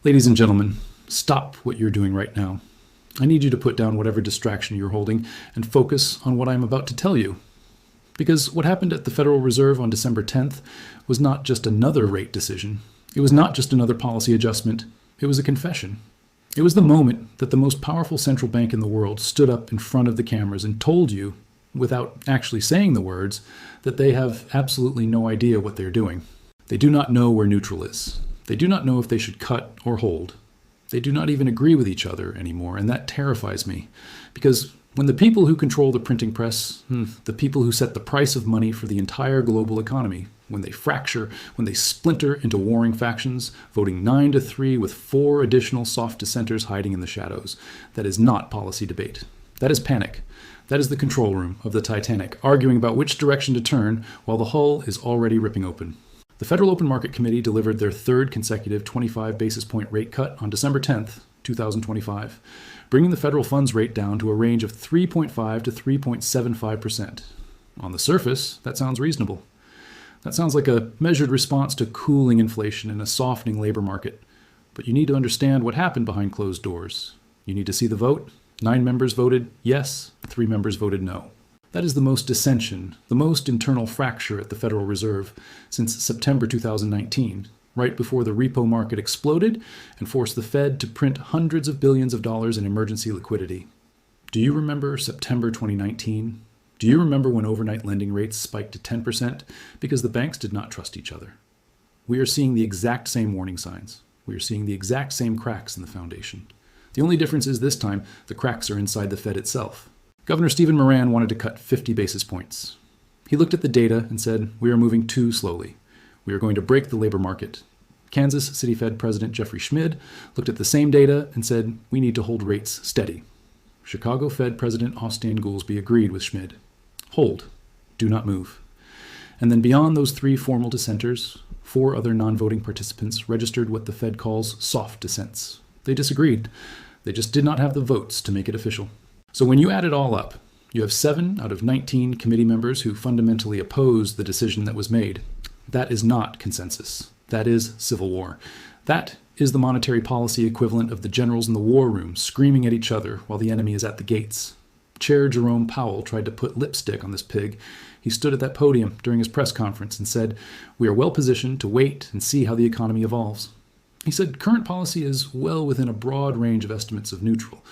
Ladies and gentlemen, stop what you're doing right now. I need you to put down whatever distraction you're holding and focus on what I'm about to tell you. Because what happened at the Federal Reserve on December 10th was not just another rate decision. It was not just another policy adjustment. It was a confession. It was the moment that the most powerful central bank in the world stood up in front of the cameras and told you, without actually saying the words, that they have absolutely no idea what they're doing. They do not know where neutral is. They do not know if they should cut or hold. They do not even agree with each other anymore, and that terrifies me. Because when the people who control the printing press, the people who set the price of money for the entire global economy, when they fracture, when they splinter into warring factions, voting 9-3 with 4 additional soft dissenters hiding in the shadows, that is not policy debate. That is panic. That is the control room of the Titanic, arguing about which direction to turn while the hull is already ripping open. The Federal Open Market Committee delivered their third consecutive 25 basis point rate cut on December 10th, 2025, bringing the federal funds rate down to a range of 3.5 to 3.75%. On the surface, that sounds reasonable. That sounds like a measured response to cooling inflation and a softening labor market. But you need to understand what happened behind closed doors. You need to see the vote. 9 members voted yes, 3 members voted no. That is the most dissension, the most internal fracture at the Federal Reserve since September 2019, right before the repo market exploded and forced the Fed to print hundreds of billions of dollars in emergency liquidity. Do you remember September 2019? Do you remember when overnight lending rates spiked to 10% because the banks did not trust each other? We are seeing the exact same warning signs. We are seeing the exact same cracks in the foundation. The only difference is this time the cracks are inside the Fed itself. Governor Stephen Moran wanted to cut 50 basis points. He looked at the data and said, we are moving too slowly. We are going to break the labor market. Kansas City Fed President Jeffrey Schmid looked at the same data and said, we need to hold rates steady. Chicago Fed President Austin Goolsbee agreed with Schmid. Hold. Do not move. And then beyond those 3 formal dissenters, 4 other non-voting participants registered what the Fed calls soft dissents. They disagreed. They just did not have the votes to make it official. So when you add it all up, you have 7 out of 19 committee members who fundamentally oppose the decision that was made. That is not consensus. That is civil war. That is the monetary policy equivalent of the generals in the war room screaming at each other while the enemy is at the gates. Chair Jerome Powell tried to put lipstick on this pig. He stood at that podium during his press conference and said, we are well positioned to wait and see how the economy evolves. He said current policy is well within a broad range of estimates of neutral.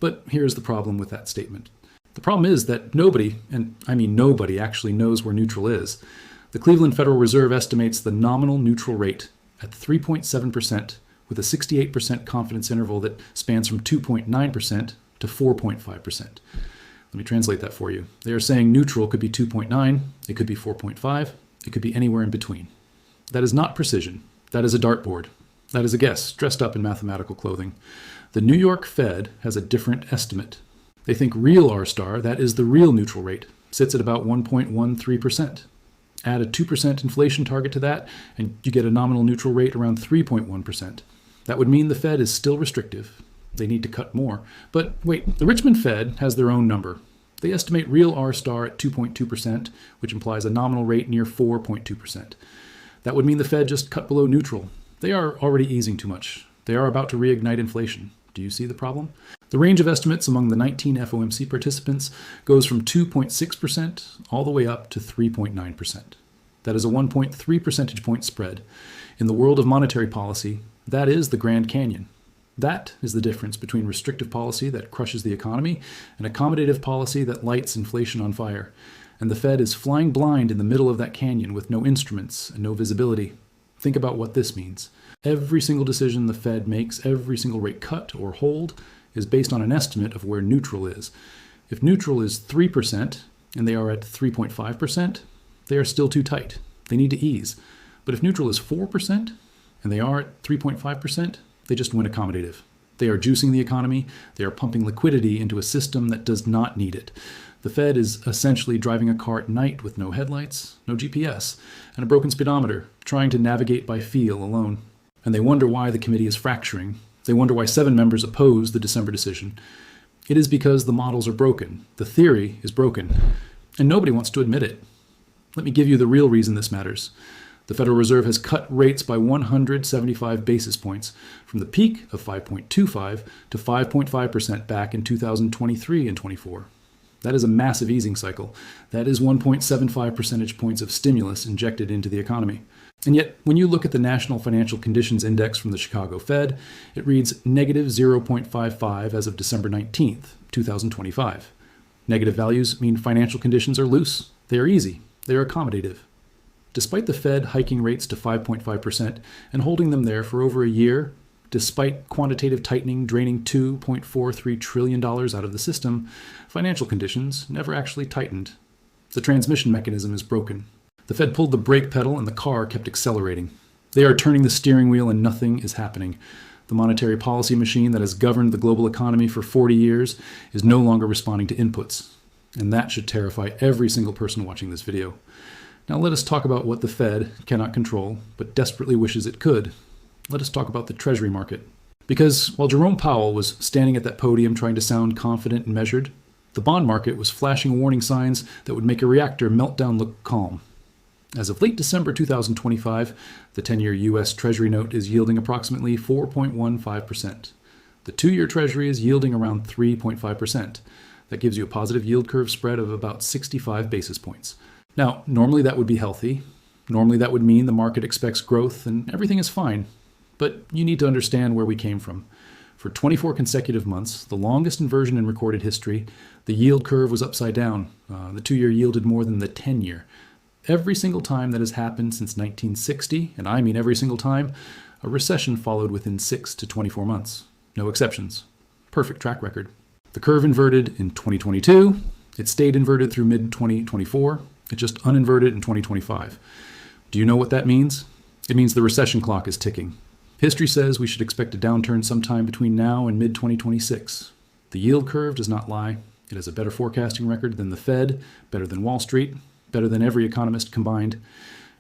But here's the problem with that statement. The problem is that nobody, and I mean nobody, actually knows where neutral is. The Cleveland Federal Reserve estimates the nominal neutral rate at 3.7% with a 68% confidence interval that spans from 2.9% to 4.5%. Let me translate that for you. They are saying neutral could be 2.9, it could be 4.5, it could be anywhere in between. That is not precision. That is a dartboard. That is a guess, dressed up in mathematical clothing. The New York Fed has a different estimate. They think real R-star, that is the real neutral rate, sits at about 1.13%. Add a 2% inflation target to that, and you get a nominal neutral rate around 3.1%. That would mean the Fed is still restrictive. They need to cut more. But wait, the Richmond Fed has their own number. They estimate real R-star at 2.2%, which implies a nominal rate near 4.2%. That would mean the Fed just cut below neutral. They are already easing too much. They are about to reignite inflation. Do you see the problem? The range of estimates among the 19 FOMC participants goes from 2.6% all the way up to 3.9%. That is a 1.3 percentage point spread. In the world of monetary policy, that is the Grand Canyon. That is the difference between restrictive policy that crushes the economy and accommodative policy that lights inflation on fire. And the Fed is flying blind in the middle of that canyon with no instruments and no visibility. Think about what this means. Every single decision the Fed makes, every single rate cut or hold, is based on an estimate of where neutral is. If neutral is 3% and they are at 3.5%, they are still too tight. They need to ease. But if neutral is 4% and they are at 3.5%, they just went accommodative. They are juicing the economy. They are pumping liquidity into a system that does not need it. The Fed is essentially driving a car at night with no headlights, no GPS, and a broken speedometer, trying to navigate by feel alone. And they wonder why the committee is fracturing. They wonder why 7 members oppose the December decision. It is because the models are broken. The theory is broken. And nobody wants to admit it. Let me give you the real reason this matters. The Federal Reserve has cut rates by 175 basis points, from the peak of 5.25 to 5.5% back in 2023 and 24. That is a massive easing cycle. That is 1.75 percentage points of stimulus injected into the economy. And yet, when you look at the National Financial Conditions Index from the Chicago Fed, it reads negative 0.55 as of December 19th, 2025. Negative values mean financial conditions are loose. They are easy. They are accommodative. Despite the Fed hiking rates to 5.5% and holding them there for over a year, despite quantitative tightening draining $2.43 trillion out of the system, financial conditions never actually tightened. The transmission mechanism is broken. The Fed pulled the brake pedal and the car kept accelerating. They are turning the steering wheel and nothing is happening. The monetary policy machine that has governed the global economy for 40 years is no longer responding to inputs. And that should terrify every single person watching this video. Now let us talk about what the Fed cannot control, but desperately wishes it could. Let us talk about the Treasury market. Because while Jerome Powell was standing at that podium trying to sound confident and measured, the bond market was flashing warning signs that would make a reactor meltdown look calm. As of late December 2025, the 10-year U.S. Treasury note is yielding approximately 4.15%. The 2-year Treasury is yielding around 3.5%. That gives you a positive yield curve spread of about 65 basis points. Now, normally that would be healthy. Normally that would mean the market expects growth and everything is fine. But you need to understand where we came from. For 24 consecutive months, the longest inversion in recorded history, the yield curve was upside down. The 2-year yielded more than the 10-year. Every single time that has happened since 1960, and I mean every single time, a recession followed within 6 to 24 months. No exceptions. Perfect track record. The curve inverted in 2022. It stayed inverted through mid-2024. It just uninverted in 2025. Do you know what that means? It means the recession clock is ticking. History says we should expect a downturn sometime between now and mid-2026. The yield curve does not lie. It has a better forecasting record than the Fed, better than Wall Street, better than every economist combined.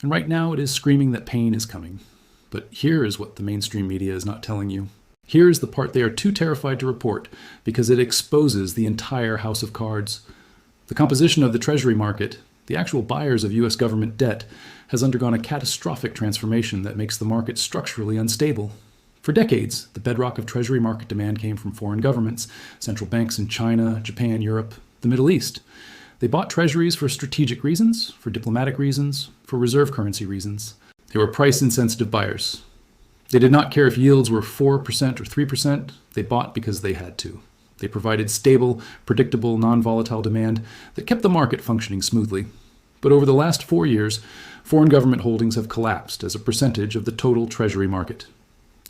And right now it is screaming that pain is coming. But here is what the mainstream media is not telling you. Here is the part they are too terrified to report because it exposes the entire house of cards. The composition of the Treasury market, the actual buyers of U.S. government debt, has undergone a catastrophic transformation that makes the market structurally unstable. For decades, the bedrock of Treasury market demand came from foreign governments, central banks in China, Japan, Europe, the Middle East. They bought treasuries for strategic reasons, for diplomatic reasons, for reserve currency reasons. They were price-insensitive buyers. They did not care if yields were 4% or 3%. They bought because they had to. They provided stable, predictable, non-volatile demand that kept the market functioning smoothly. But over the last 4 years, foreign government holdings have collapsed as a percentage of the total Treasury market.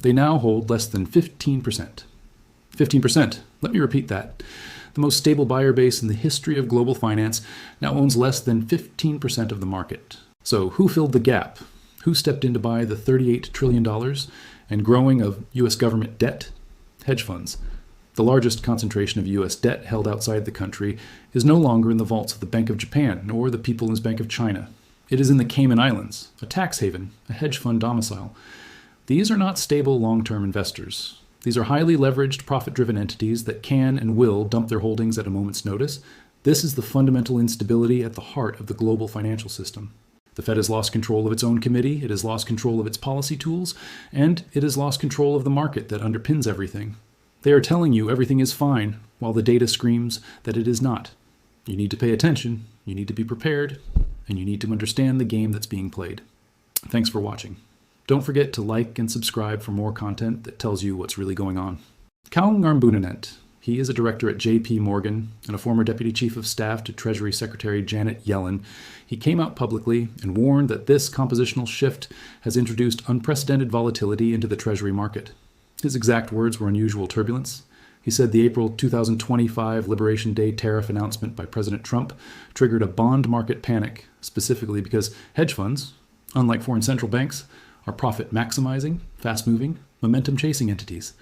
They now hold less than 15%. 15%. Let me repeat that. The most stable buyer base in the history of global finance now owns less than 15% of the market. So who filled the gap? Who stepped in to buy the $38 trillion and growing of U.S. government debt? Hedge funds. The largest concentration of U.S. debt held outside the country is no longer in the vaults of the Bank of Japan or the People's Bank of China. It is in the Cayman Islands, a tax haven, a hedge fund domicile. These are not stable long-term investors. These are highly leveraged, profit-driven entities that can and will dump their holdings at a moment's notice. This is the fundamental instability at the heart of the global financial system. The Fed has lost control of its own committee, it has lost control of its policy tools, and it has lost control of the market that underpins everything. They are telling you everything is fine, while the data screams that it is not. You need to pay attention, you need to be prepared, and you need to understand the game that's being played. Thanks for watching. Don't forget to like and subscribe for more content that tells you what's really going on. Culmination. He is a director at J.P. Morgan and a former deputy chief of staff to Treasury Secretary Janet Yellen. He came out publicly and warned that this compositional shift has introduced unprecedented volatility into the Treasury market. His exact words were unusual turbulence. He said the April 2025 Liberation Day tariff announcement by President Trump triggered a bond market panic, specifically because hedge funds, unlike foreign central banks, are profit-maximizing, fast-moving, momentum-chasing entities.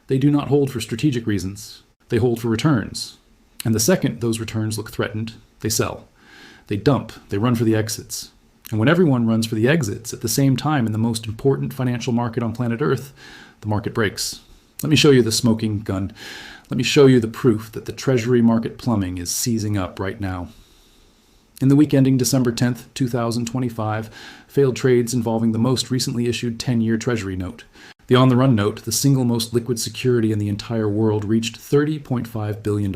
They do not hold for strategic reasons. They hold for returns. And the second those returns look threatened, they sell. They dump. They run for the exits. And when everyone runs for the exits at the same time in the most important financial market on planet Earth, the market breaks. Let me show you the smoking gun. Let me show you the proof that the Treasury market plumbing is seizing up right now. In the week ending December 10th, 2025, failed trades involving the most recently issued 10-year Treasury note. The on-the-run note, the single most liquid security in the entire world, reached $30.5 billion.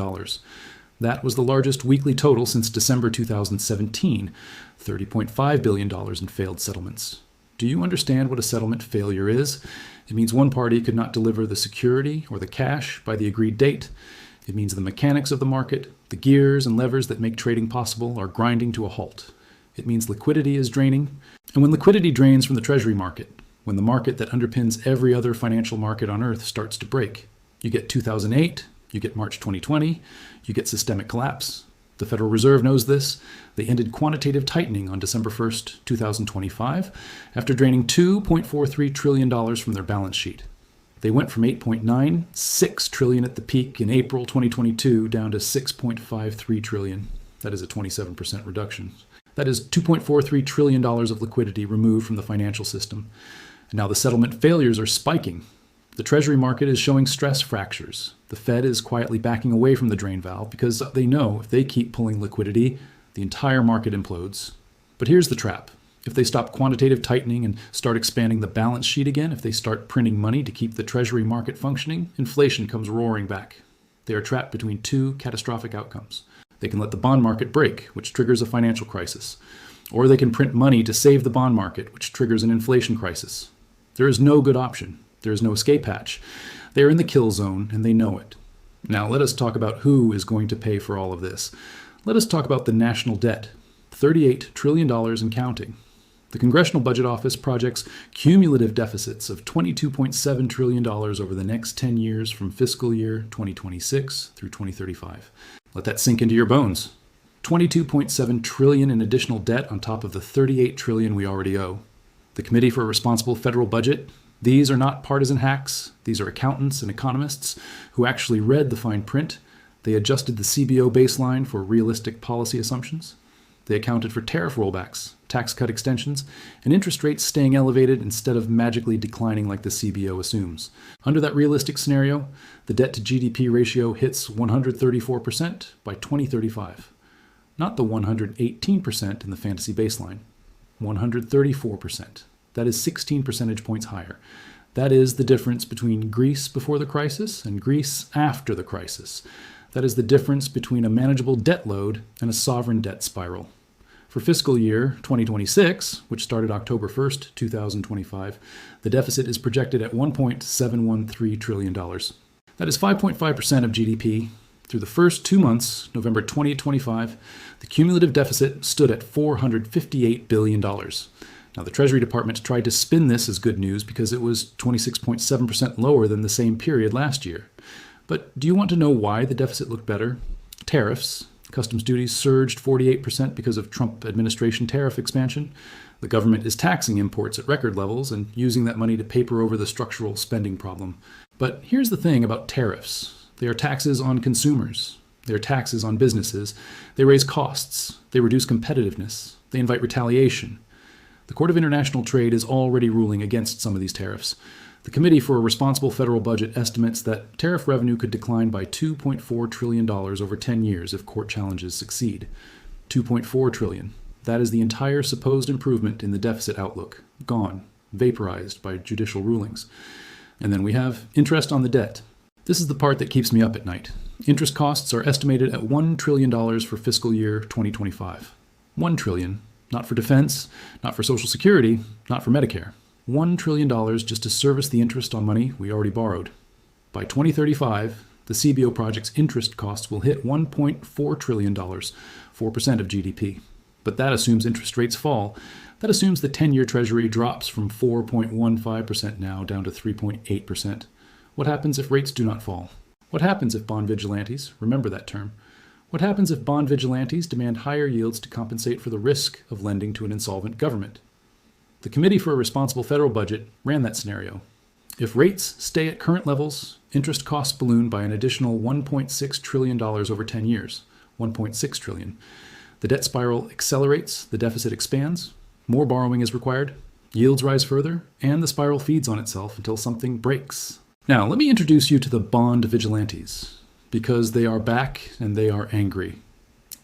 That was the largest weekly total since December 2017, $30.5 billion in failed settlements. Do you understand what a settlement failure is? It means one party could not deliver the security or the cash by the agreed date. It means the mechanics of the market, the gears and levers that make trading possible, are grinding to a halt. It means liquidity is draining. And when liquidity drains from the Treasury market, when the market that underpins every other financial market on Earth starts to break, you get 2008, you get March 2020, you get systemic collapse. The Federal Reserve knows this. They ended quantitative tightening on December 1st, 2025, after draining $2.43 trillion from their balance sheet. They went from $8.96 trillion at the peak in April 2022 down to $6.53 trillion. That is a 27% reduction. That is $2.43 trillion of liquidity removed from the financial system. And now the settlement failures are spiking. The Treasury market is showing stress fractures. The Fed is quietly backing away from the drain valve because they know if they keep pulling liquidity, the entire market implodes. But here's the trap. If they stop quantitative tightening and start expanding the balance sheet again, if they start printing money to keep the Treasury market functioning, inflation comes roaring back. They are trapped between two catastrophic outcomes. They can let the bond market break, which triggers a financial crisis. Or they can print money to save the bond market, which triggers an inflation crisis. There is no good option. There is no escape hatch. They are in the kill zone, and they know it. Now, let us talk about who is going to pay for all of this. Let us talk about the national debt, $38 trillion and counting. The Congressional Budget Office projects cumulative deficits of $22.7 trillion over the next 10 years from fiscal year 2026 through 2035. Let that sink into your bones. $22.7 trillion in additional debt on top of the $38 trillion we already owe. The Committee for a Responsible Federal Budget, these are not partisan hacks. These are accountants and economists who actually read the fine print. They adjusted the CBO baseline for realistic policy assumptions. They accounted for tariff rollbacks, tax cut extensions, and interest rates staying elevated instead of magically declining like the CBO assumes. Under that realistic scenario, the debt to GDP ratio hits 134% by 2035. Not the 118% in the fantasy baseline. 134%. That is 16 percentage points higher. That is the difference between Greece before the crisis and Greece after the crisis. That is the difference between a manageable debt load and a sovereign debt spiral. For fiscal year 2026, which started October 1st, 2025, the deficit is projected at $1.713 trillion. That is 5.5% of GDP. Through the first 2 months, November 2025, the cumulative deficit stood at $458 billion. Now, the Treasury Department tried to spin this as good news because it was 26.7% lower than the same period last year. But do you want to know why the deficit looked better? Tariffs. Customs duties surged 48% because of Trump administration tariff expansion. The government is taxing imports at record levels and using that money to paper over the structural spending problem. But here's the thing about tariffs. They are taxes on consumers. They are taxes on businesses. They raise costs. They reduce competitiveness. They invite retaliation. The Court of International Trade is already ruling against some of these tariffs. The Committee for a Responsible Federal Budget estimates that tariff revenue could decline by $2.4 trillion over 10 years if court challenges succeed. $2.4 trillion. That is the entire supposed improvement in the deficit outlook. Gone. Vaporized by judicial rulings. And then we have interest on the debt. This is the part that keeps me up at night. Interest costs are estimated at $1 trillion for fiscal year 2025. $1 trillion. Not for defense, not for Social Security, not for Medicare. $1 trillion just to service the interest on money we already borrowed. By 2035, the CBO project's interest costs will hit $1.4 trillion, 4% of GDP. But that assumes interest rates fall. That assumes the 10-year Treasury drops from 4.15% now down to 3.8%. What happens if rates do not fall? What happens if bond vigilantes, remember that term, what happens if bond vigilantes demand higher yields to compensate for the risk of lending to an insolvent government? The Committee for a Responsible Federal Budget ran that scenario. If rates stay at current levels, interest costs balloon by an additional $1.6 trillion over 10 years, $1.6 trillion. The debt spiral accelerates, the deficit expands, more borrowing is required, yields rise further, and the spiral feeds on itself until something breaks. Now, let me introduce you to the bond vigilantes, because they are back and they are angry.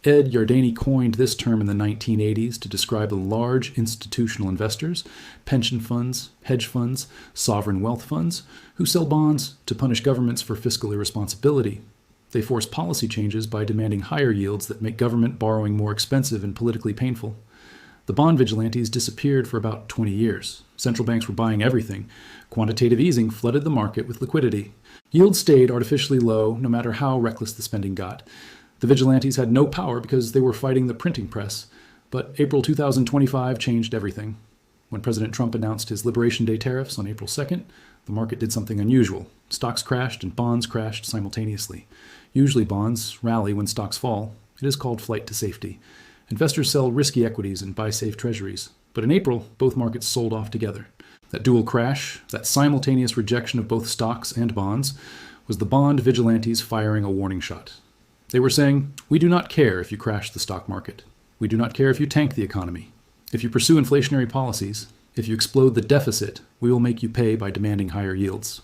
Ed Yardeni coined this term in the 1980s to describe the large institutional investors, pension funds, hedge funds, sovereign wealth funds, who sell bonds to punish governments for fiscal irresponsibility. They force policy changes by demanding higher yields that make government borrowing more expensive and politically painful. The bond vigilantes disappeared for about 20 years. Central banks were buying everything. Quantitative easing flooded the market with liquidity. Yields stayed artificially low no matter how reckless the spending got. The vigilantes had no power because they were fighting the printing press. But April 2025 changed everything. When President Trump announced his Liberation Day tariffs on April 2nd, the market did something unusual. Stocks crashed and bonds crashed simultaneously. Usually bonds rally when stocks fall. It is called flight to safety. Investors sell risky equities and buy safe treasuries. But in April, both markets sold off together. That dual crash, that simultaneous rejection of both stocks and bonds, was the bond vigilantes firing a warning shot. They were saying, we do not care if you crash the stock market. We do not care if you tank the economy. If you pursue inflationary policies, if you explode the deficit, we will make you pay by demanding higher yields.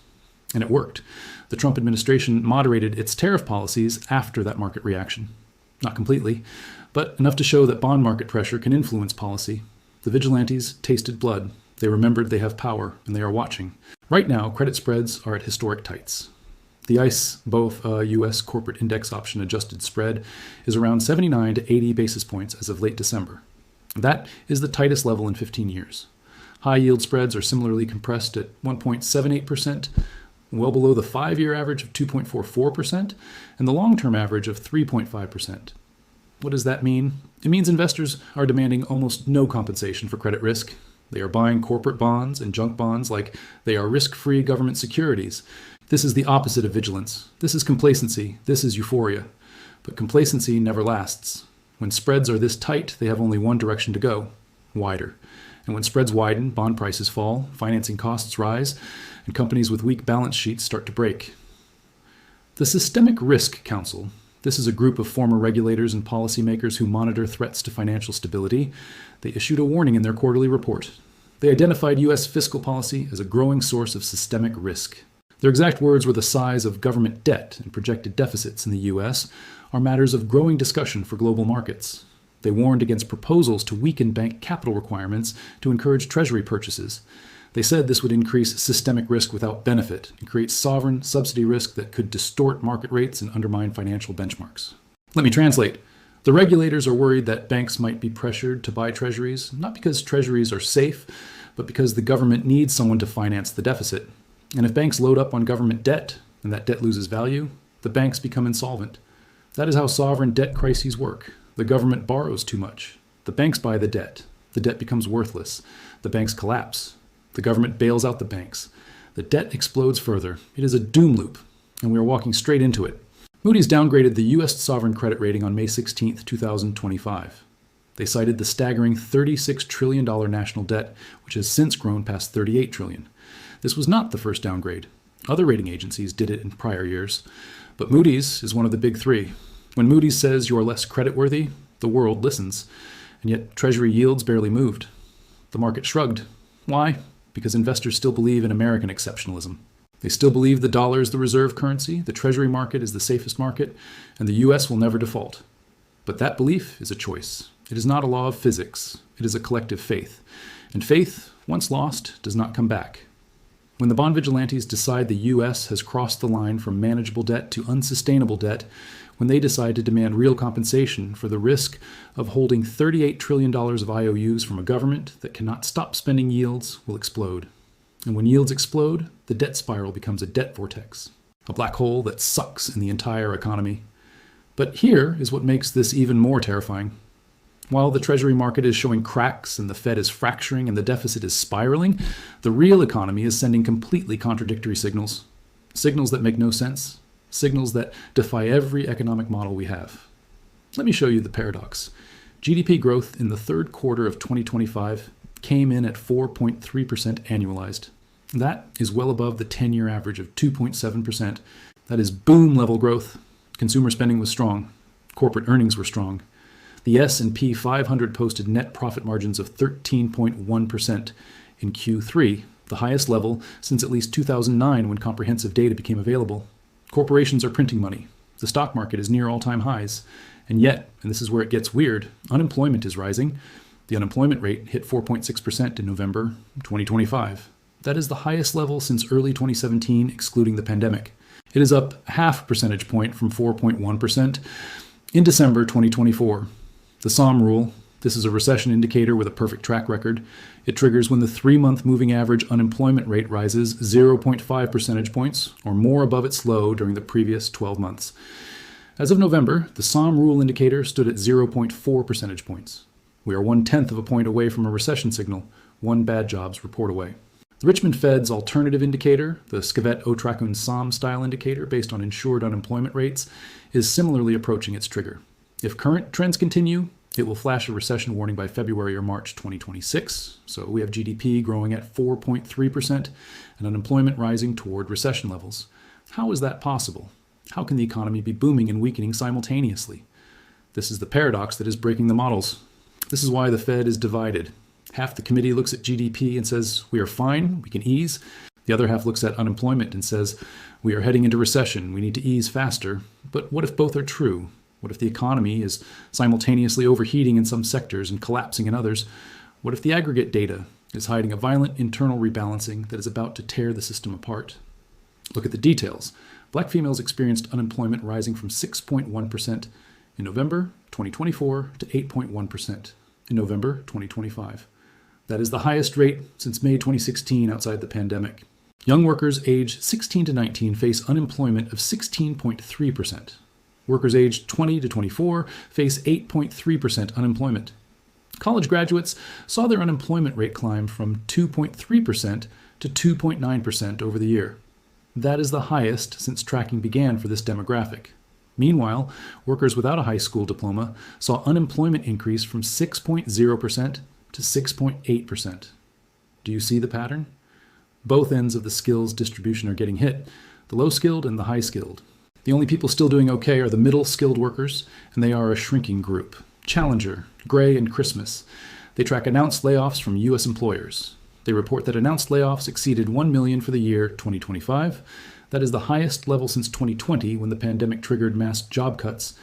And it worked. The Trump administration moderated its tariff policies after that market reaction. Not completely, but enough to show that bond market pressure can influence policy. The vigilantes tasted blood. They remembered they have power, and they are watching. Right now, credit spreads are at historic tights. The ICE, both U.S. corporate index option adjusted spread, is around 79 to 80 basis points as of late December. That is the tightest level in 15 years. High yield spreads are similarly compressed at 1.78%, well below the 5-year average of 2.44% and the long-term average of 3.5%. What does that mean? It means investors are demanding almost no compensation for credit risk. They are buying corporate bonds and junk bonds like they are risk-free government securities. This is the opposite of vigilance. This is complacency. This is euphoria. But complacency never lasts. When spreads are this tight, they have only one direction to go, wider. And when spreads widen, bond prices fall, financing costs rise, and companies with weak balance sheets start to break. The Systemic Risk Council, this is a group of former regulators and policymakers who monitor threats to financial stability. They issued a warning in their quarterly report. They identified U.S. fiscal policy as a growing source of systemic risk. Their exact words were the size of government debt and projected deficits in the U.S. are matters of growing discussion for global markets. They warned against proposals to weaken bank capital requirements to encourage Treasury purchases. They said this would increase systemic risk without benefit and create sovereign subsidy risk that could distort market rates and undermine financial benchmarks. Let me translate. The regulators are worried that banks might be pressured to buy treasuries, not because treasuries are safe, but because the government needs someone to finance the deficit. And if banks load up on government debt, and that debt loses value, the banks become insolvent. That is how sovereign debt crises work. The government borrows too much. The banks buy the debt. The debt becomes worthless. The banks collapse. The government bails out the banks. The debt explodes further. It is a doom loop, and we are walking straight into it. Moody's downgraded the U.S. sovereign credit rating on May 16, 2025. They cited the staggering $36 trillion national debt, which has since grown past $38 trillion. This was not the first downgrade. Other rating agencies did it in prior years, but Moody's is one of the big three. When Moody's says you are less creditworthy, the world listens, and yet Treasury yields barely moved. The market shrugged. Why? Because investors still believe in American exceptionalism. They still believe the dollar is the reserve currency, the Treasury market is the safest market, and the U.S. will never default. But that belief is a choice. It is not a law of physics. It is a collective faith. And faith, once lost, does not come back. When the bond vigilantes decide the U.S. has crossed the line from manageable debt to unsustainable debt, when they decide to demand real compensation for the risk of holding $38 trillion of IOUs from a government that cannot stop spending, yields will explode. And when yields explode, the debt spiral becomes a debt vortex, a black hole that sucks in the entire economy. But here is what makes this even more terrifying. While the Treasury market is showing cracks and the Fed is fracturing and the deficit is spiraling, the real economy is sending completely contradictory signals. Signals that make no sense. Signals that defy every economic model we have. Let me show you the paradox. GDP growth in the third quarter of 2025 came in at 4.3% annualized. That is well above the 10-year average of 2.7%. That is boom-level growth. Consumer spending was strong. Corporate earnings were strong. The S&P 500 posted net profit margins of 13.1% in Q3, the highest level since at least 2009 when comprehensive data became available. Corporations are printing money. The stock market is near all-time highs. And yet, and this is where it gets weird, unemployment is rising. The unemployment rate hit 4.6% in November 2025. That is the highest level since early 2017, excluding the pandemic. It is up half percentage point from 4.1% in December 2024. The SOM rule, this is a recession indicator with a perfect track record. It triggers when the 3-month moving average unemployment rate rises 0.5 percentage points or more above its low during the previous 12 months. As of November, the SOM rule indicator stood at 0.4 percentage points. We are 1/10 of a point away from a recession signal, one bad jobs report away. The Richmond Fed's alternative indicator, the Skevet-Otracun SOM style indicator based on insured unemployment rates, is similarly approaching its trigger. If current trends continue, it will flash a recession warning by February or March 2026. So we have GDP growing at 4.3% and unemployment rising toward recession levels. How is that possible? How can the economy be booming and weakening simultaneously? This is the paradox that is breaking the models. This is why the Fed is divided. Half the committee looks at GDP and says, we are fine, we can ease. The other half looks at unemployment and says, we are heading into recession, we need to ease faster. But what if both are true? What if the economy is simultaneously overheating in some sectors and collapsing in others? What if the aggregate data is hiding a violent internal rebalancing that is about to tear the system apart? Look at the details. Black females experienced unemployment rising from 6.1% in November 2024 to 8.1% in November 2025. That is the highest rate since May 2016 outside the pandemic. Young workers aged 16 to 19 face unemployment of 16.3%. Workers aged 20 to 24 face 8.3% unemployment. College graduates saw their unemployment rate climb from 2.3% to 2.9% over the year. That is the highest since tracking began for this demographic. Meanwhile, workers without a high school diploma saw unemployment increase from 6.0% to 6.8%. Do you see the pattern? Both ends of the skills distribution are getting hit, the low-skilled and the high-skilled. The only people still doing okay are the middle-skilled workers, and they are a shrinking group. Challenger, Gray, and Christmas. They track announced layoffs from U.S. employers. They report that announced layoffs exceeded 1 million for the year 2025. That is the highest level since 2020 when the pandemic triggered mass job cuts.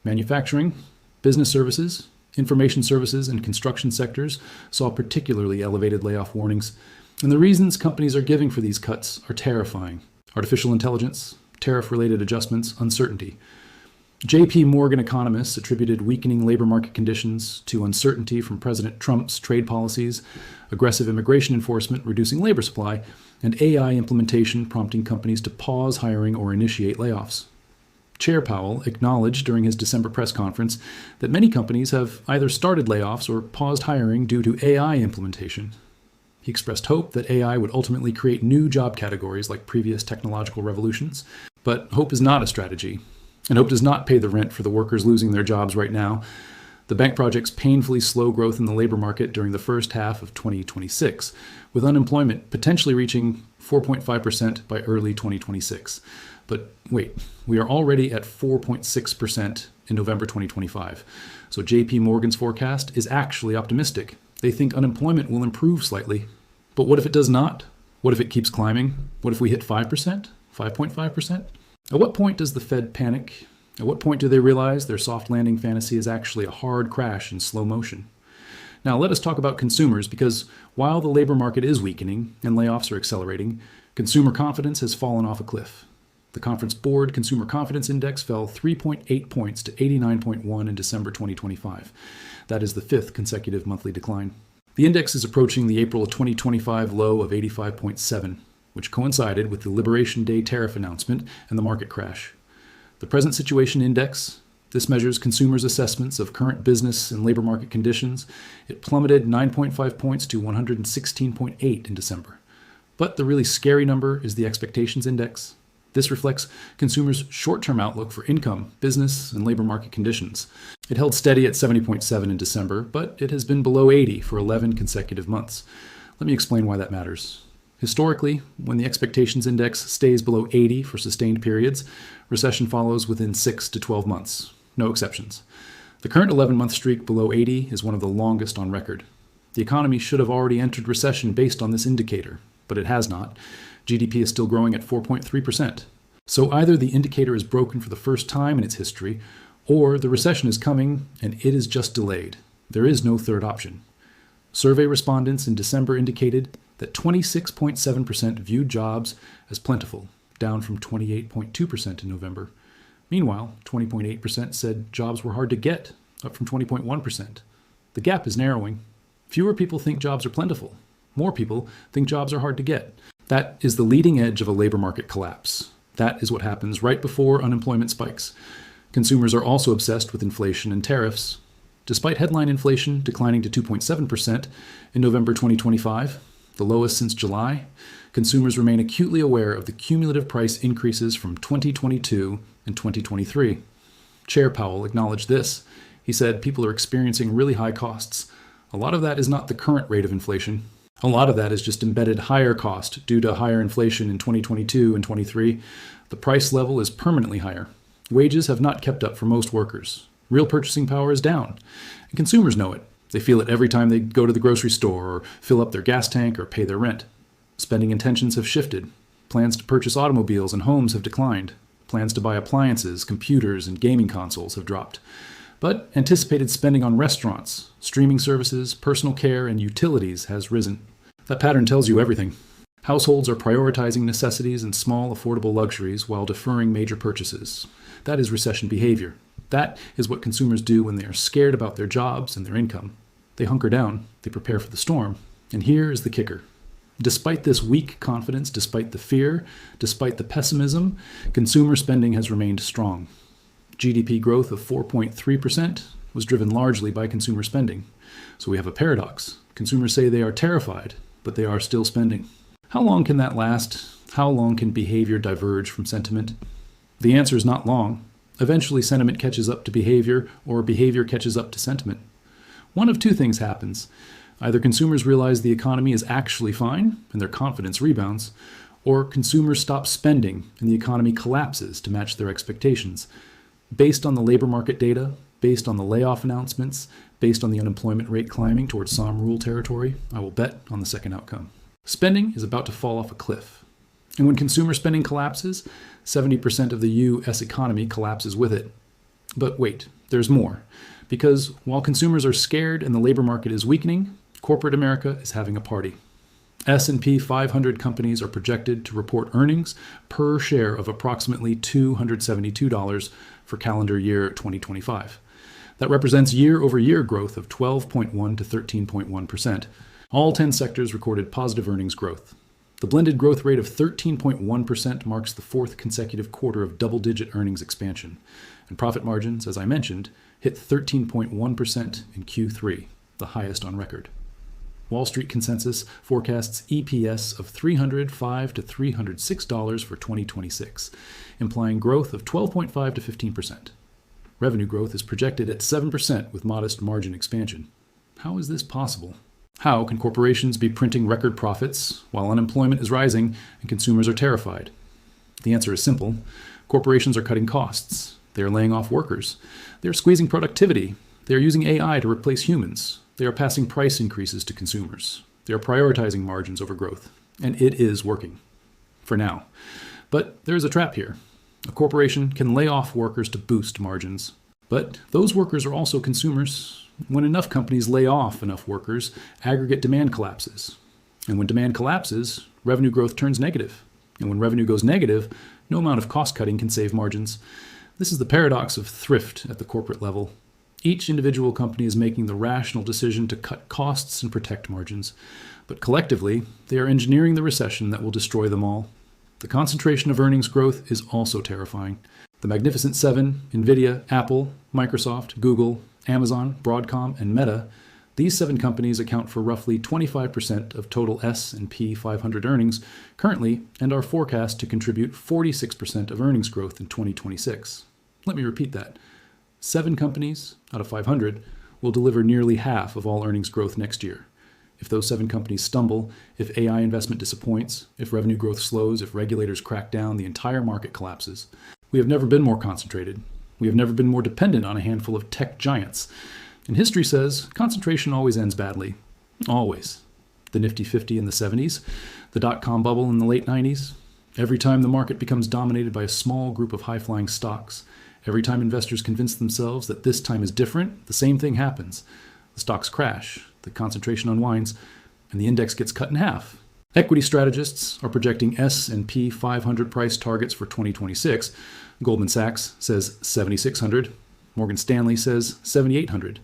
Manufacturing, business services, information services, and construction sectors saw particularly elevated layoff warnings. And the reasons companies are giving for these cuts are terrifying. Artificial intelligence, tariff-related adjustments, uncertainty. J.P. Morgan economists attributed weakening labor market conditions to uncertainty from President Trump's trade policies, aggressive immigration enforcement reducing labor supply, and AI implementation prompting companies to pause hiring or initiate layoffs. Chair Powell acknowledged during his December press conference that many companies have either started layoffs or paused hiring due to AI implementation. He expressed hope that AI would ultimately create new job categories like previous technological revolutions. But hope is not a strategy, and hope does not pay the rent for the workers losing their jobs right now. The bank projects painfully slow growth in the labor market during the first half of 2026, with unemployment potentially reaching 4.5% by early 2026. But wait, we are already at 4.6% in November 2025. So JP Morgan's forecast is actually optimistic. They think unemployment will improve slightly. But what if it does not? What if it keeps climbing? What if we hit 5%? 5.5%? At what point does the Fed panic? At what point do they realize their soft landing fantasy is actually a hard crash in slow motion? Now let us talk about consumers, because while the labor market is weakening and layoffs are accelerating, consumer confidence has fallen off a cliff. The Conference Board Consumer Confidence Index fell 3.8 points to 89.1 in December 2025. That is the fifth consecutive monthly decline. The index is approaching the April 2025 low of 85.7, which coincided with the Liberation Day tariff announcement and the market crash. The Present Situation Index, this measures consumers' assessments of current business and labor market conditions. It plummeted 9.5 points to 116.8 in December. But the really scary number is the Expectations Index. This reflects consumers' short-term outlook for income, business, and labor market conditions. It held steady at 70.7 in December, but it has been below 80 for 11 consecutive months. Let me explain why that matters. Historically, when the expectations index stays below 80 for sustained periods, recession follows within 6 to 12 months. No exceptions. The current 11-month streak below 80 is one of the longest on record. The economy should have already entered recession based on this indicator, but it has not. GDP is still growing at 4.3%. So either the indicator is broken for the first time in its history, or the recession is coming and it is just delayed. There is no third option. Survey respondents in December indicated that 26.7% viewed jobs as plentiful, down from 28.2% in November. Meanwhile, 20.8% said jobs were hard to get, up from 20.1%. The gap is narrowing. Fewer people think jobs are plentiful. More people think jobs are hard to get. That is the leading edge of a labor market collapse. That is what happens right before unemployment spikes. Consumers are also obsessed with inflation and tariffs. Despite headline inflation declining to 2.7% in November 2025, the lowest since July, consumers remain acutely aware of the cumulative price increases from 2022 and 2023. Chair Powell acknowledged this. He said people are experiencing really high costs. A lot of that is not the current rate of inflation. A lot of that is just embedded higher cost due to higher inflation in 2022 and 23. The price level is permanently higher. Wages have not kept up for most workers. Real purchasing power is down. And consumers know it. They feel it every time they go to the grocery store or fill up their gas tank or pay their rent. Spending intentions have shifted. Plans to purchase automobiles and homes have declined. Plans to buy appliances, computers, and gaming consoles have dropped. But anticipated spending on restaurants, streaming services, personal care, and utilities has risen. That pattern tells you everything. Households are prioritizing necessities and small, affordable luxuries while deferring major purchases. That is recession behavior. That is what consumers do when they are scared about their jobs and their income. They hunker down, they prepare for the storm. And here is the kicker. Despite this weak confidence, despite the fear, despite the pessimism, consumer spending has remained strong. GDP growth of 4.3% was driven largely by consumer spending. So we have a paradox. Consumers say they are terrified, but they are still spending. How long can that last? How long can behavior diverge from sentiment? The answer is not long. Eventually, sentiment catches up to behavior, or behavior catches up to sentiment. One of two things happens. Either consumers realize the economy is actually fine, and their confidence rebounds, or consumers stop spending, and the economy collapses to match their expectations. Based on the labor market data, based on the layoff announcements, based on the unemployment rate climbing towards Somme rule territory, I will bet on the second outcome. Spending is about to fall off a cliff. And when consumer spending collapses, 70% of the U.S. economy collapses with it. But wait, there's more. Because while consumers are scared and the labor market is weakening, corporate America is having a party. S&P 500 companies are projected to report earnings per share of approximately $272 for calendar year 2025. That represents year-over-year growth of 12.1 to 13.1%. All 10 sectors recorded positive earnings growth. The blended growth rate of 13.1% marks the fourth consecutive quarter of double-digit earnings expansion. And profit margins, as I mentioned, hit 13.1% in Q3, the highest on record. Wall Street consensus forecasts EPS of $305 to $306 for 2026, implying growth of 12.5 to 15%. Revenue growth is projected at 7% with modest margin expansion. How is this possible? How can corporations be printing record profits while unemployment is rising and consumers are terrified? The answer is simple. Corporations are cutting costs. They are laying off workers. They are squeezing productivity. They are using AI to replace humans. They are passing price increases to consumers. They are prioritizing margins over growth. And it is working. For now. But there is a trap here. A corporation can lay off workers to boost margins. But those workers are also consumers. When enough companies lay off enough workers, aggregate demand collapses. And when demand collapses, revenue growth turns negative. And when revenue goes negative, no amount of cost cutting can save margins. This is the paradox of thrift at the corporate level. Each individual company is making the rational decision to cut costs and protect margins. But collectively, they are engineering the recession that will destroy them all. The concentration of earnings growth is also terrifying. The Magnificent Seven, NVIDIA, Apple, Microsoft, Google, Amazon, Broadcom, and Meta, these 7 companies account for roughly 25% of total S&P 500 earnings currently and are forecast to contribute 46% of earnings growth in 2026. Let me repeat that. 7 companies out of 500 will deliver nearly half of all earnings growth next year. If those 7 companies stumble, if AI investment disappoints, if revenue growth slows, if regulators crack down, the entire market collapses. We have never been more concentrated. We have never been more dependent on a handful of tech giants. And history says concentration always ends badly. Always. The Nifty 50 in the 70s, the dot-com bubble in the late 90s, Every time the market becomes dominated by a small group of high-flying stocks, every time investors convince themselves that this time is different, the same thing happens. The stocks crash, the concentration unwinds, and the index gets cut in half. Equity strategists are projecting S&P 500 price targets for 2026. Goldman Sachs says 7,600. Morgan Stanley says 7,800.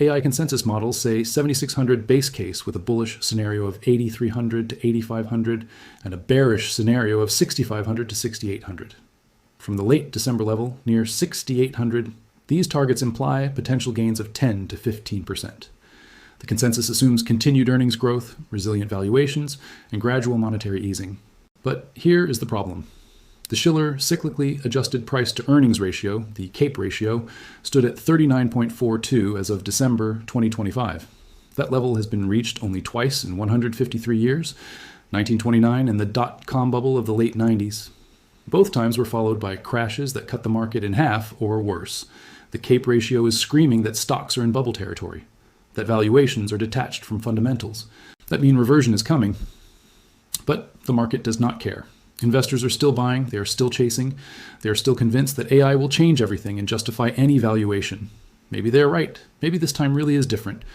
AI consensus models say 7,600 base case with a bullish scenario of 8,300 to 8,500 and a bearish scenario of 6,500 to 6,800. From the late December level, near 6,800, these targets imply potential gains of 10 to 15%. The consensus assumes continued earnings growth, resilient valuations, and gradual monetary easing. But here is the problem. The Shiller cyclically adjusted price to earnings ratio, the CAPE ratio, stood at 39.42 as of December 2025. That level has been reached only twice in 153 years, 1929 and the dot-com bubble of the late 90s. Both times were followed by crashes that cut the market in half or worse. The CAPE ratio is screaming that stocks are in bubble territory, that valuations are detached from fundamentals, that mean reversion is coming. But the market does not care. Investors are still buying, they are still chasing, they are still convinced that AI will change everything and justify any valuation. Maybe they are right, maybe this time really is different,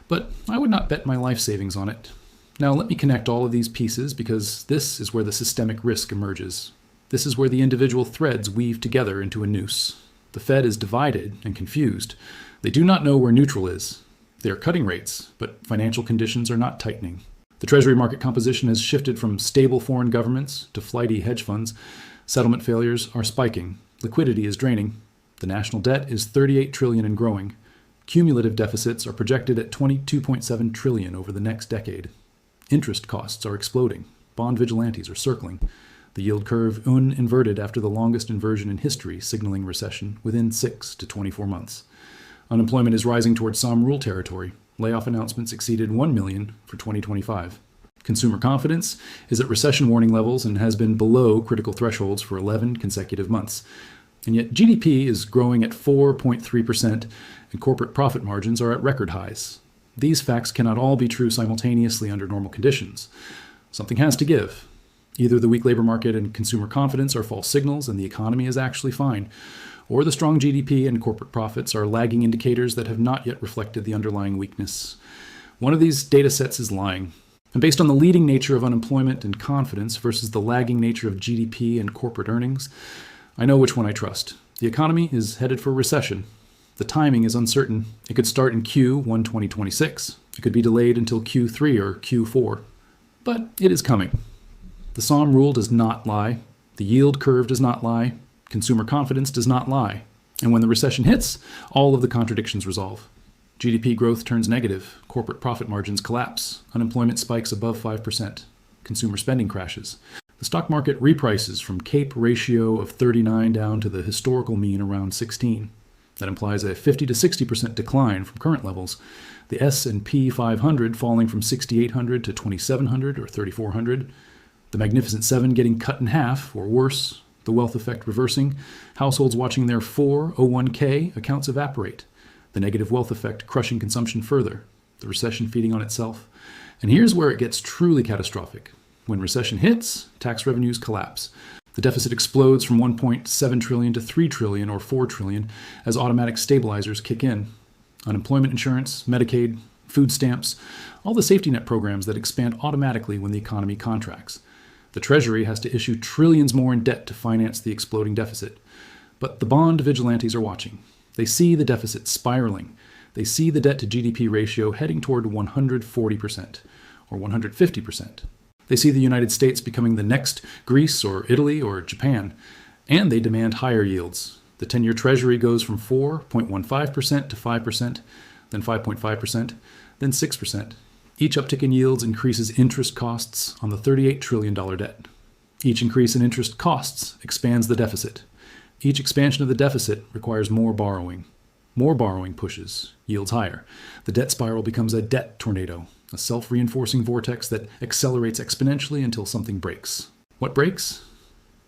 but I would not bet my life savings on it. Now let me connect all of these pieces because this is where the systemic risk emerges. This is where the individual threads weave together into a noose. The Fed is divided and confused. They do not know where neutral is. They are cutting rates, but financial conditions are not tightening. The Treasury market composition has shifted from stable foreign governments to flighty hedge funds. Settlement failures are spiking. Liquidity is draining. The national debt is $38 trillion and growing. Cumulative deficits are projected at $22.7 trillion over the next decade. Interest costs are exploding. Bond vigilantes are circling. The yield curve inverted after the longest inversion in history, signaling recession within 6 to 24 months. Unemployment is rising towards Somme rule territory. Layoff announcements exceeded 1 million for 2025. Consumer confidence is at recession warning levels and has been below critical thresholds for 11 consecutive months. And yet GDP is growing at 4.3% and corporate profit margins are at record highs. These facts cannot all be true simultaneously under normal conditions. Something has to give. Either the weak labor market and consumer confidence are false signals and the economy is actually fine, or the strong GDP and corporate profits are lagging indicators that have not yet reflected the underlying weakness. One of these data sets is lying. And based on the leading nature of unemployment and confidence versus the lagging nature of GDP and corporate earnings, I know which one I trust. The economy is headed for recession. The timing is uncertain. It could start in Q1 2026. It could be delayed until Q3 or Q4. But it is coming. The Somme rule does not lie. The yield curve does not lie. Consumer confidence does not lie. And when the recession hits, all of the contradictions resolve. GDP growth turns negative. Corporate profit margins collapse. Unemployment spikes above 5%. Consumer spending crashes. The stock market reprices from CAPE ratio of 39 down to the historical mean around 16. That implies a 50 to 60% decline from current levels. The S&P 500 falling from 6,800 to 2,700 or 3,400. The Magnificent Seven getting cut in half or worse. The wealth effect reversing, households watching their 401k accounts evaporate, the negative wealth effect crushing consumption further, the recession feeding on itself. And here's where it gets truly catastrophic. When recession hits, tax revenues collapse. The deficit explodes from 1.7 trillion to 3 trillion or 4 trillion as automatic stabilizers kick in. Unemployment insurance, Medicaid, food stamps, all the safety net programs that expand automatically when the economy contracts. The Treasury has to issue trillions more in debt to finance the exploding deficit. But the bond vigilantes are watching. They see the deficit spiraling. They see the debt to GDP ratio heading toward 140% or 150%. They see the United States becoming the next Greece or Italy or Japan. And they demand higher yields. The 10-year Treasury goes from 4.15% to 5%, then 5.5%, then 6%. Each uptick in yields increases interest costs on the $38 trillion debt. Each increase in interest costs expands the deficit. Each expansion of the deficit requires more borrowing. More borrowing pushes yields higher. The debt spiral becomes a debt tornado, a self-reinforcing vortex that accelerates exponentially until something breaks. What breaks?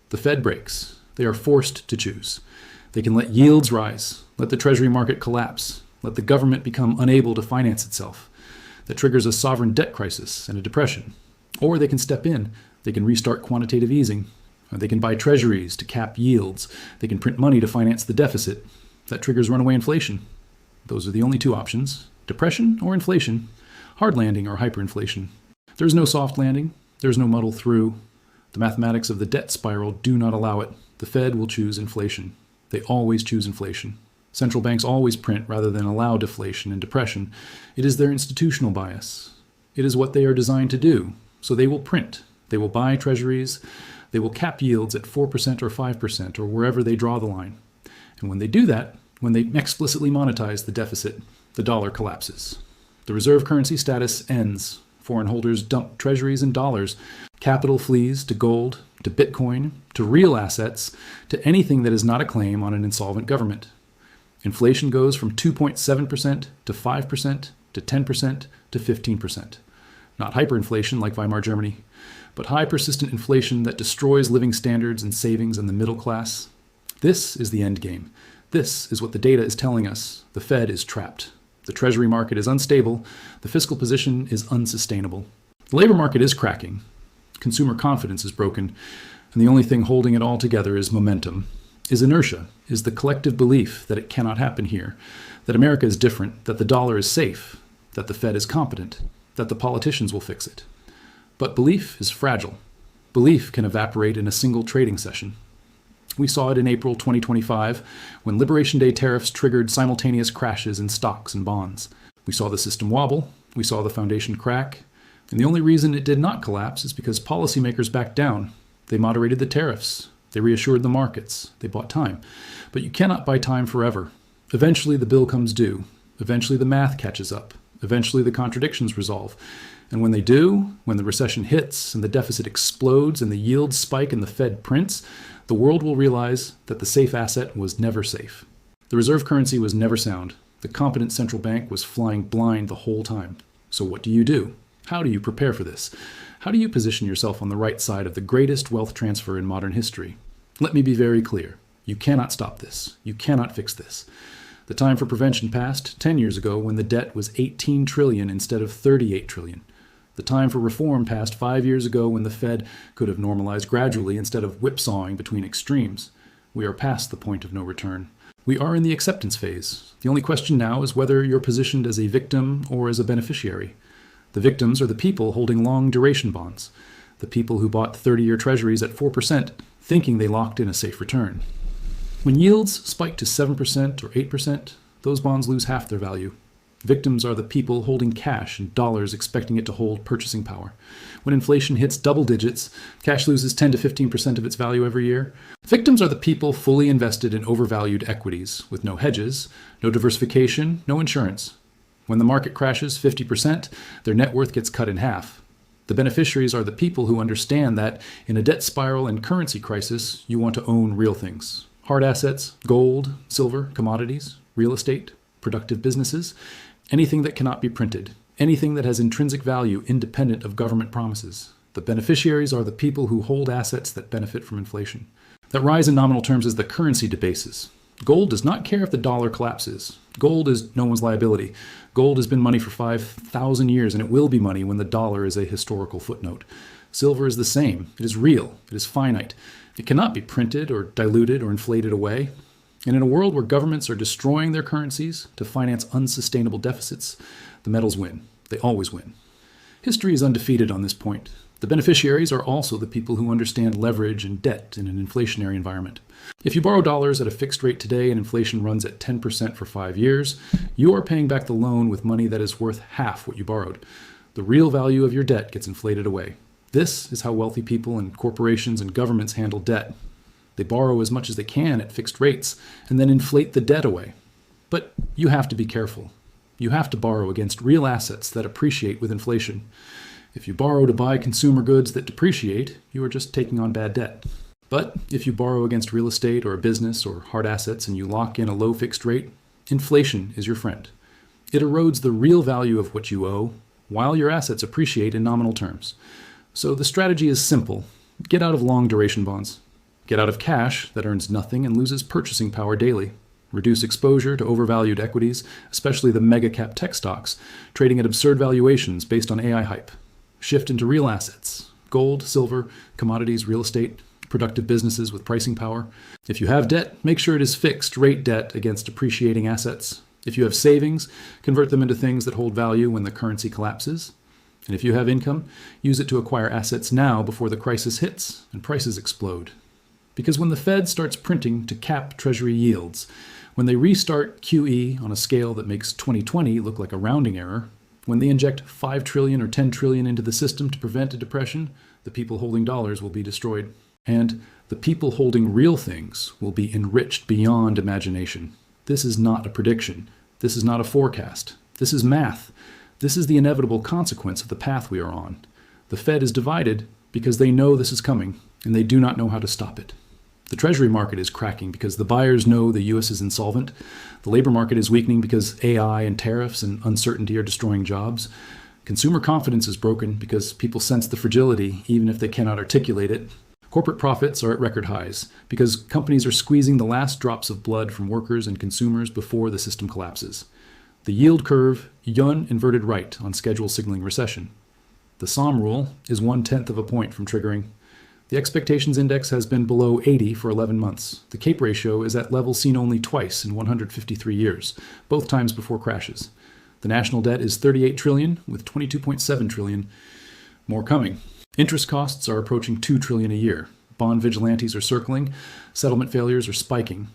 The Fed breaks. They are forced to choose. They can let yields rise, let the Treasury market collapse, let the government become unable to finance itself. That triggers a sovereign debt crisis and a depression. Or they can step in. They can restart quantitative easing. They can buy treasuries to cap yields. They can print money to finance the deficit. That triggers runaway inflation. Those are the only two options: depression or inflation, hard landing or hyperinflation. There's no soft landing. There's no muddle through. The mathematics of the debt spiral do not allow it. The Fed will choose inflation. They always choose inflation. Central banks always print rather than allow deflation and depression. It is their institutional bias. It is what they are designed to do. So they will print. They will buy treasuries. They will cap yields at 4% or 5% or wherever they draw the line. And when they do that, when they explicitly monetize the deficit, the dollar collapses. The reserve currency status ends. Foreign holders dump treasuries and dollars. Capital flees to gold, to Bitcoin, to real assets, to anything that is not a claim on an insolvent government. Inflation goes from 2.7% to 5% to 10% to 15%. Not hyperinflation like Weimar Germany, but high persistent inflation that destroys living standards and savings in the middle class. This is the endgame. This is what the data is telling us. The Fed is trapped. The Treasury market is unstable. The fiscal position is unsustainable. The labor market is cracking. Consumer confidence is broken. And the only thing holding it all together is momentum, is inertia, is the collective belief that it cannot happen here, that America is different, that the dollar is safe, that the Fed is competent, that the politicians will fix it. But belief is fragile. Belief can evaporate in a single trading session. We saw it in April 2025 when Liberation Day tariffs triggered simultaneous crashes in stocks and bonds. We saw the system wobble. We saw the foundation crack. And the only reason it did not collapse is because policymakers backed down. They moderated the tariffs. They reassured the markets. They bought time. But you cannot buy time forever. Eventually the bill comes due. Eventually the math catches up. Eventually the contradictions resolve. And when they do, when the recession hits and the deficit explodes and the yields spike and the Fed prints, the world will realize that the safe asset was never safe. The reserve currency was never sound. The competent central bank was flying blind the whole time. So what do? How do you prepare for this? How do you position yourself on the right side of the greatest wealth transfer in modern history? Let me be very clear. You cannot stop this. You cannot fix this. The time for prevention passed 10 years ago when the debt was 18 trillion instead of 38 trillion. The time for reform passed 5 years ago when the Fed could have normalized gradually instead of whipsawing between extremes. We are past the point of no return. We are in the acceptance phase. The only question now is whether you're positioned as a victim or as a beneficiary. The victims are the people holding long duration bonds, the people who bought 30-year treasuries at 4% thinking they locked in a safe return. When yields spike to 7% or 8%, those bonds lose half their value. Victims are the people holding cash and dollars expecting it to hold purchasing power. When inflation hits double digits, cash loses 10 to 15% of its value every year. Victims are the people fully invested in overvalued equities with no hedges, no diversification, no insurance. When the market crashes 50%, their net worth gets cut in half. The beneficiaries are the people who understand that in a debt spiral and currency crisis, you want to own real things. Hard assets, gold, silver, commodities, real estate, productive businesses, anything that cannot be printed, anything that has intrinsic value independent of government promises. The beneficiaries are the people who hold assets that benefit from inflation. That rise in nominal terms as the currency debases. Gold does not care if the dollar collapses. Gold is no one's liability. Gold has been money for 5,000 years, and it will be money when the dollar is a historical footnote. Silver is the same. It is real. It is finite. It cannot be printed or diluted or inflated away. And in a world where governments are destroying their currencies to finance unsustainable deficits, the metals win. They always win. History is undefeated on this point. The beneficiaries are also the people who understand leverage and debt in an inflationary environment. If you borrow dollars at a fixed rate today and inflation runs at 10% for 5 years, you are paying back the loan with money that is worth half what you borrowed. The real value of your debt gets inflated away. This is how wealthy people and corporations and governments handle debt. They borrow as much as they can at fixed rates and then inflate the debt away. But you have to be careful. You have to borrow against real assets that appreciate with inflation. If you borrow to buy consumer goods that depreciate, you are just taking on bad debt. But if you borrow against real estate or a business or hard assets and you lock in a low fixed rate, inflation is your friend. It erodes the real value of what you owe while your assets appreciate in nominal terms. So the strategy is simple. Get out of long duration bonds. Get out of cash that earns nothing and loses purchasing power daily. Reduce exposure to overvalued equities, especially the mega cap tech stocks, trading at absurd valuations based on AI hype. Shift into real assets, gold, silver, commodities, real estate. productive businesses with pricing power. If you have debt, make sure it is fixed rate debt against appreciating assets. If you have savings, convert them into things that hold value when the currency collapses. And if you have income, use it to acquire assets now before the crisis hits and prices explode. Because when the Fed starts printing to cap Treasury yields, when they restart QE on a scale that makes 2020 look like a rounding error, when they inject 5 trillion or 10 trillion into the system to prevent a depression, the people holding dollars will be destroyed. And the people holding real things will be enriched beyond imagination. This is not a prediction. This is not a forecast. This is math. This is the inevitable consequence of the path we are on. The Fed is divided because they know this is coming, and they do not know how to stop it. The Treasury market is cracking because the buyers know the U.S. is insolvent. The labor market is weakening because AI and tariffs and uncertainty are destroying jobs. Consumer confidence is broken because people sense the fragility even if they cannot articulate it. Corporate profits are at record highs because companies are squeezing the last drops of blood from workers and consumers before the system collapses. The yield curve, yuan inverted right on schedule signaling recession. The SOM rule is 1/10 of a point from triggering. The expectations index has been below 80 for 11 months. The CAPE ratio is at levels seen only twice in 153 years, both times before crashes. The national debt is 38 trillion with 22.7 trillion more coming. Interest costs are approaching 2 trillion a year. Bond vigilantes are circling. Settlement failures are spiking.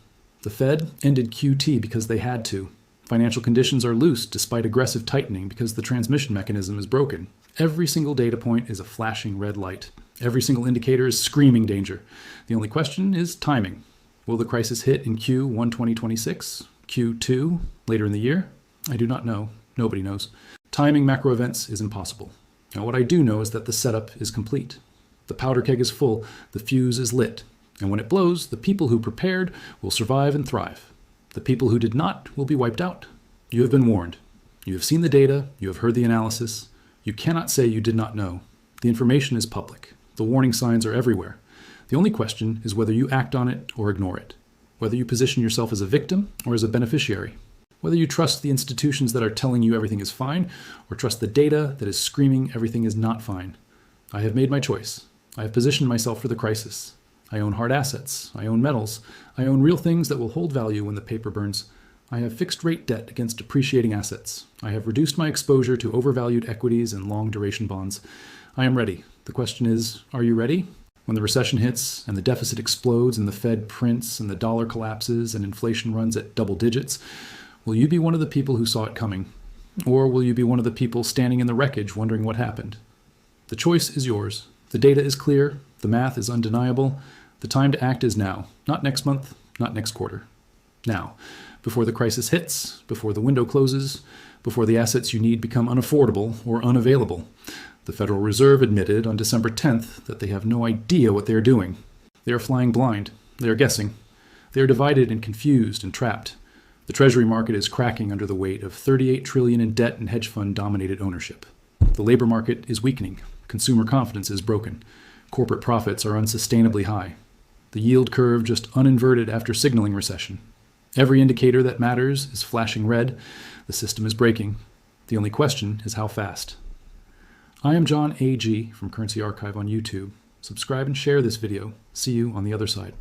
The Fed ended QT because they had to. Financial conditions are loose despite aggressive tightening because the transmission mechanism is broken. Every single data point is a flashing red light. Every single indicator is screaming danger. The only question is timing. Will the crisis hit in Q1 2026? Q2 later in the year? I do not know. Nobody knows. Timing macro events is impossible. Now, what I do know is that the setup is complete. The powder keg is full, the fuse is lit, and when it blows, the people who prepared will survive and thrive. The people who did not will be wiped out. You have been warned. You have seen the data, you have heard the analysis. You cannot say you did not know. The information is public. The warning signs are everywhere. The only question is whether you act on it or ignore it, whether you position yourself as a victim or as a beneficiary, whether you trust the institutions that are telling you everything is fine or trust the data that is screaming everything is not fine. I have made my choice. I have positioned myself for the crisis. I own hard assets. I own metals. I own real things that will hold value when the paper burns. I have fixed rate debt against depreciating assets. I have reduced my exposure to overvalued equities and long duration bonds. I am ready. The question is, are you ready? When the recession hits and the deficit explodes and the Fed prints and the dollar collapses and inflation runs at double digits, will you be one of the people who saw it coming? Or will you be one of the people standing in the wreckage wondering what happened? The choice is yours. The data is clear. The math is undeniable. The time to act is now. Not next month, not next quarter. Now, before the crisis hits, before the window closes, before the assets you need become unaffordable or unavailable. The Federal Reserve admitted on December 10th that they have no idea what they are doing. They are flying blind. They are guessing. They are divided and confused and trapped. The Treasury market is cracking under the weight of 38 trillion in debt and hedge fund dominated ownership. The labor market is weakening. Consumer confidence is broken. Corporate profits are unsustainably high. The yield curve just uninverted after signaling recession. Every indicator that matters is flashing red. The system is breaking. The only question is how fast. I am John A.G. from Currency Archive on YouTube. Subscribe and share this video. See you on the other side.